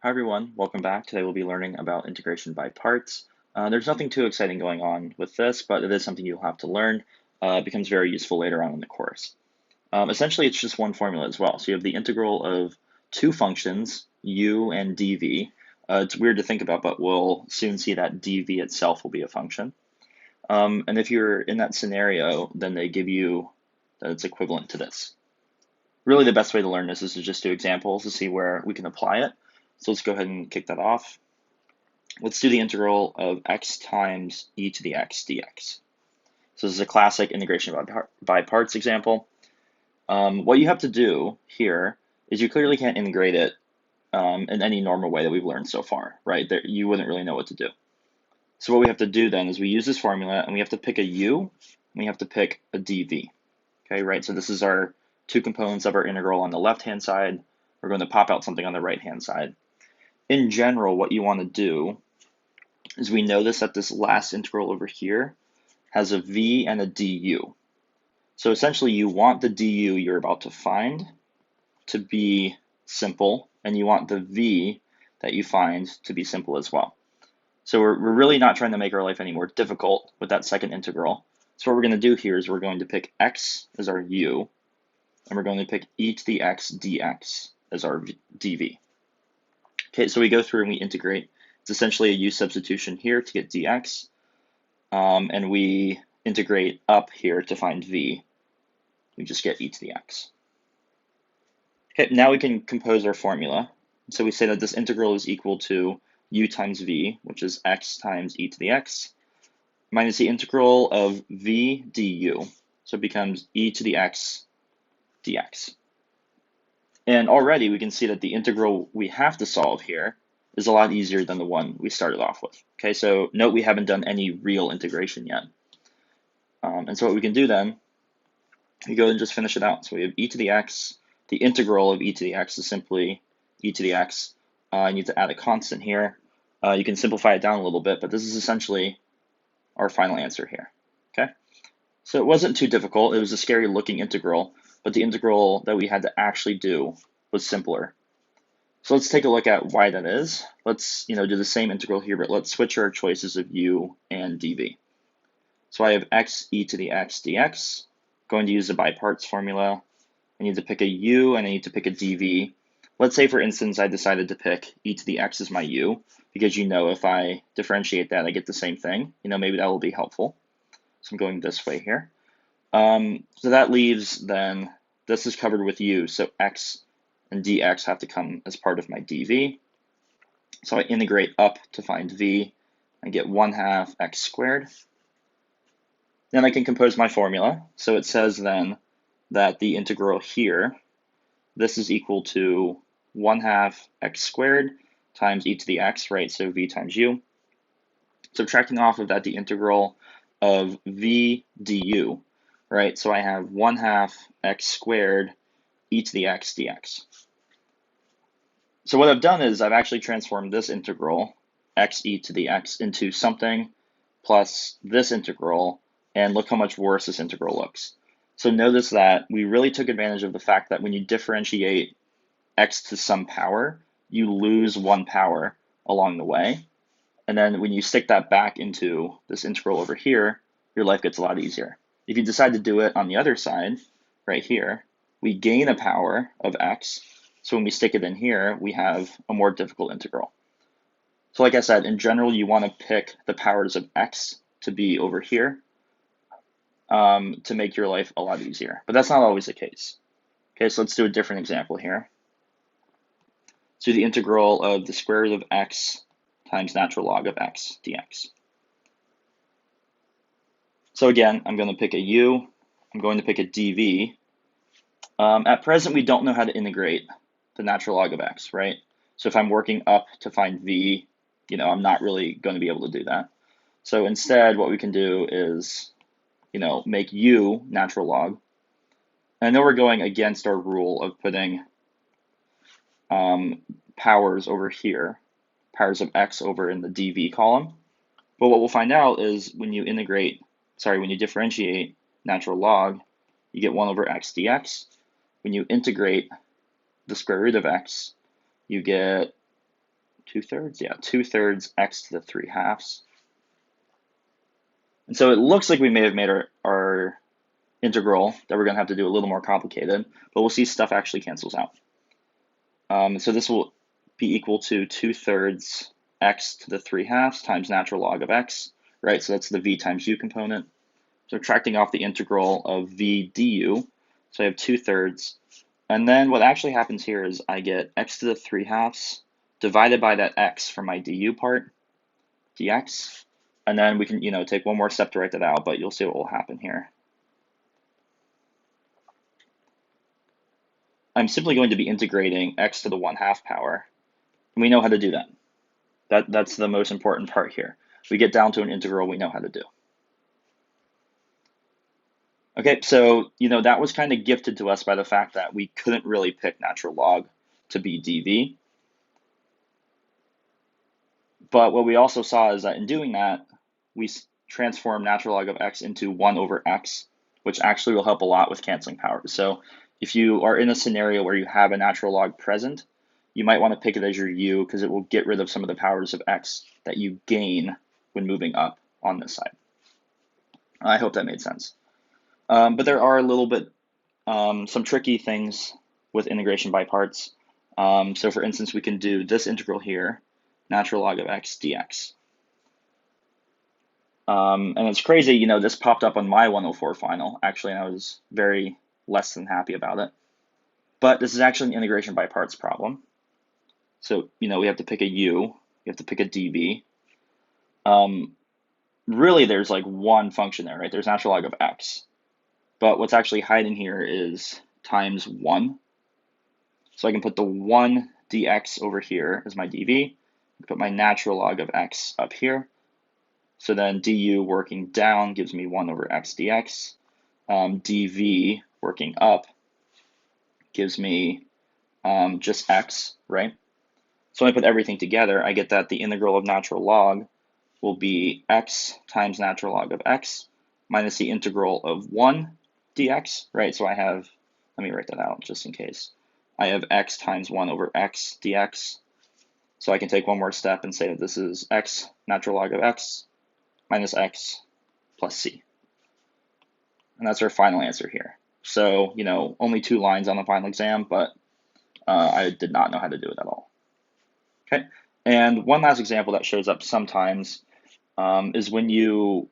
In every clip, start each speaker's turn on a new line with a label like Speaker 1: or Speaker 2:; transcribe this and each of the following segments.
Speaker 1: Hi everyone, welcome back. Today we'll be learning about integration by parts. There's nothing too exciting going on with this, but it is something you'll have to learn. It becomes very useful later on in the course. Essentially, it's just one formula as well. So you have the integral of two functions, u and dv. It's weird to think about, but we'll soon see that dv itself will be a function. And if you're in that scenario, then they give you that it's equivalent to this. Really, the best way to learn this is to just do examples to see where we can apply it. So let's go ahead and kick that off. Let's do the integral of x times e to the x dx. So this is a classic integration by parts example. What you have to do here is you clearly can't integrate it in any normal way that we've learned so far, right? You wouldn't really know what to do. So what we have to do then is we use this formula and we have to pick a u and we have to pick a dv. Okay, right? So this is our two components of our integral on the left-hand side. We're going to pop out something on the right-hand side. In general, what you want to do is we notice that this last integral over here has a v and a du. So essentially you want the du you're about to find to be simple, and you want the v that you find to be simple as well. So we're really not trying to make our life any more difficult with that second integral. So what we're going to do here is we're going to pick x as our u, and we're going to pick e to the x dx as our dv. Okay, so we go through and we integrate. It's essentially a u substitution here to get dx, and we integrate up here to find v. We just get e to the x. Okay, now we can compose our formula. So we say that this integral is equal to u times v, which is x times e to the x, minus the integral of v du. So it becomes e to the x dx. And already we can see that the integral we have to solve here is a lot easier than the one we started off with. Okay, so note we haven't done any real integration yet. And so what we can do then, we go and just finish it out. So we have e to the x. The integral of e to the x is simply e to the x. I need to add a constant here. You can simplify it down a little bit, but this is essentially our final answer here. Okay, so it wasn't too difficult. It was a scary looking integral, but the integral that we had to actually do was simpler. So let's take a look at why that is. Let's do the same integral here, but let's switch our choices of u and dv. So I have x e to the x dx. Going to use the by parts formula. I need to pick a u and I need to pick a dv. Let's say, for instance, I decided to pick e to the x as my u, because if I differentiate that, I get the same thing. Maybe that will be helpful. So I'm going this way here. So that leaves then, this is covered with u, so x and dx have to come as part of my dv. So I integrate up to find v. I get 1/2 x squared. Then I can compose my formula. So it says then that the integral here, this is equal to 1/2 x squared times e to the x, right? So v times u. Subtracting off of that the integral of v du, right? So I have 1/2 x squared e to the x dx. So what I've done is I've actually transformed this integral, x e to the x, into something plus this integral, and look how much worse this integral looks. So notice that we really took advantage of the fact that when you differentiate x to some power, you lose one power along the way. And then when you stick that back into this integral over here, your life gets a lot easier. If you decide to do it on the other side, right here, we gain a power of x. So when we stick it in here, we have a more difficult integral. So like I said, in general, you want to pick the powers of x to be over here to make your life a lot easier. But that's not always the case. Okay, so let's do a different example here. So the integral of the square root of x times natural log of x dx. So again, I'm going to pick a u. I'm going to pick a dv. At present, we don't know how to integrate the natural log of x, right? So if I'm working up to find v, I'm not really going to be able to do that. So instead, what we can do is, make u natural log. And I know we're going against our rule of putting powers over here, powers of x over in the dv column. But what we'll find out is when you differentiate natural log, you get 1 over x dx. When you integrate the square root of x, you get 2/3, yeah, 2/3 x to the 3/2. And so it looks like we may have made our integral that we're going to have to do a little more complicated, but we'll see stuff actually cancels out. So this will be equal to 2/3 x to the 3/2 times natural log of x, right? So that's the v times u component. Subtracting off the integral of v du, so I have 2/3. And then what actually happens here is I get x to the 3/2 divided by that x for my du part, dx. And then we can, take one more step to write that out, but you'll see what will happen here. I'm simply going to be integrating x to the 1/2 power. And we know how to do that. That's the most important part here. We get down to an integral we know how to do. Okay, so, that was kind of gifted to us by the fact that we couldn't really pick natural log to be dv. But what we also saw is that in doing that, we transform natural log of x into 1 over x, which actually will help a lot with canceling powers. So if you are in a scenario where you have a natural log present, you might want to pick it as your u because it will get rid of some of the powers of x that you gain when moving up on this side. I hope that made sense. But there are a little bit, some tricky things with integration by parts. So for instance, we can do this integral here, natural log of x dx. And it's crazy, this popped up on my 104 final, actually, and I was very less than happy about it. But this is actually an integration by parts problem. So, we have to pick a u, we have to pick a dv. Really, there's like one function there, right? There's natural log of x. But what's actually hiding here is times 1. So I can put the 1 dx over here as my dv, put my natural log of x up here. So then du working down gives me 1 over x dx. Dv working up gives me just x, right? So when I put everything together, I get that the integral of natural log will be x times natural log of x minus the integral of 1 dx, right? So I have, let me write that out just in case. I have x times 1 over x dx. So I can take one more step and say that this is x natural log of x minus x plus c. And that's our final answer here. So, only 2 lines on the final exam, but I did not know how to do it at all. Okay, and one last example that shows up sometimes is when you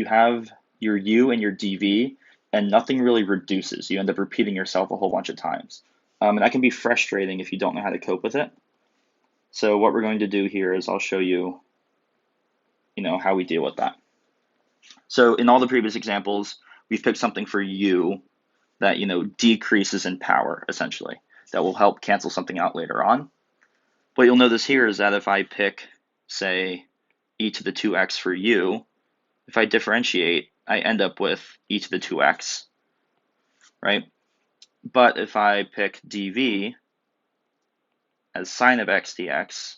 Speaker 1: have your u and your dv and nothing really reduces. You end up repeating yourself a whole bunch of times. And that can be frustrating if you don't know how to cope with it. So what we're going to do here is I'll show you, how we deal with that. So in all the previous examples, we've picked something for u that, decreases in power, essentially. That will help cancel something out later on. What you'll notice here is that if I pick, say, e to the 2x for u, if I differentiate, I end up with e to the 2x, right? But if I pick dv as sine of x dx,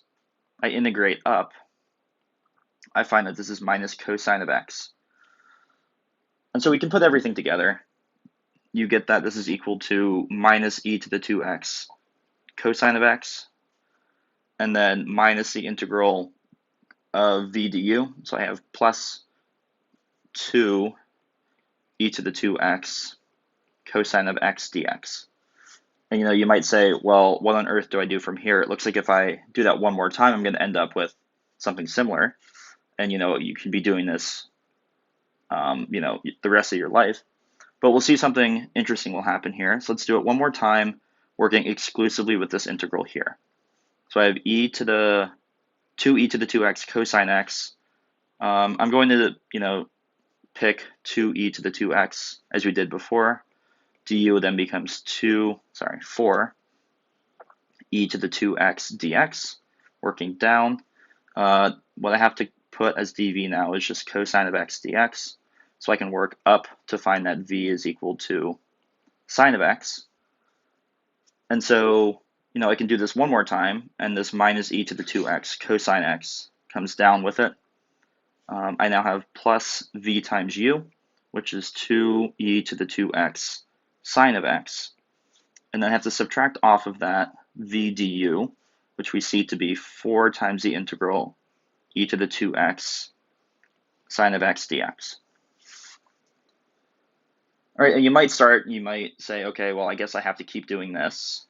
Speaker 1: I integrate up, I find that this is minus cosine of x. And so we can put everything together. You get that this is equal to minus e to the 2x cosine of x, and then minus the integral of v du. So I have plus 2 e to the 2x cosine of x dx. And you might say, well, what on earth do I do from here? It looks like if I do that one more time, I'm going to end up with something similar. And you can be doing this, the rest of your life. But we'll see something interesting will happen here. So let's do it one more time, working exclusively with this integral here. So I have 2e to the 2x cosine x. I'm going to, pick 2e to the 2x as we did before. Du then becomes 4 e to the 2x dx, working down. What I have to put as dv now is just cosine of x dx. So I can work up to find that v is equal to sine of x. And so, I can do this one more time, and this minus e to the 2x cosine x comes down with it. I now have plus v times u, which is 2e to the 2x sine of x. And then I have to subtract off of that v du, which we see to be 4 times the integral e to the 2x sine of x dx. All right, and you might say, okay, well, I guess I have to keep doing this.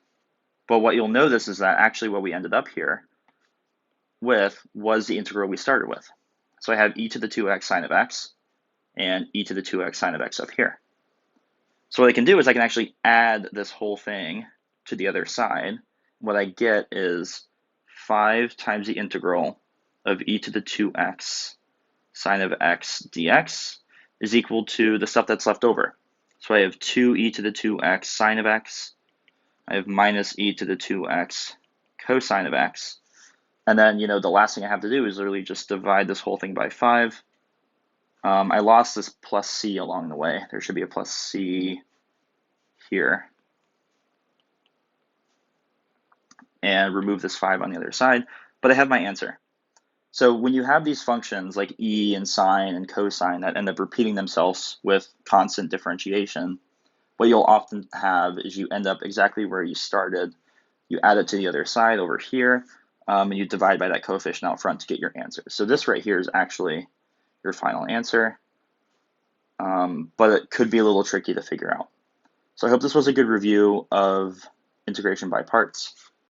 Speaker 1: But what you'll notice is that actually what we ended up here with was the integral we started with. So I have e to the 2x sine of x and e to the 2x sine of x up here. So what I can do is I can actually add this whole thing to the other side. What I get is 5 times the integral of e to the 2x sine of x dx is equal to the stuff that's left over. So I have 2e to the 2x sine of x. I have minus e to the 2x cosine of x. And then, the last thing I have to do is literally just divide this whole thing by 5. I lost this plus c along the way. There should be a plus c here. And remove this 5 on the other side. But I have my answer. So when you have these functions like e and sine and cosine that end up repeating themselves with constant differentiation, what you'll often have is you end up exactly where you started. You add it to the other side over here, and you divide by that coefficient out front to get your answer. So this right here is actually your final answer, but it could be a little tricky to figure out. So I hope this was a good review of integration by parts.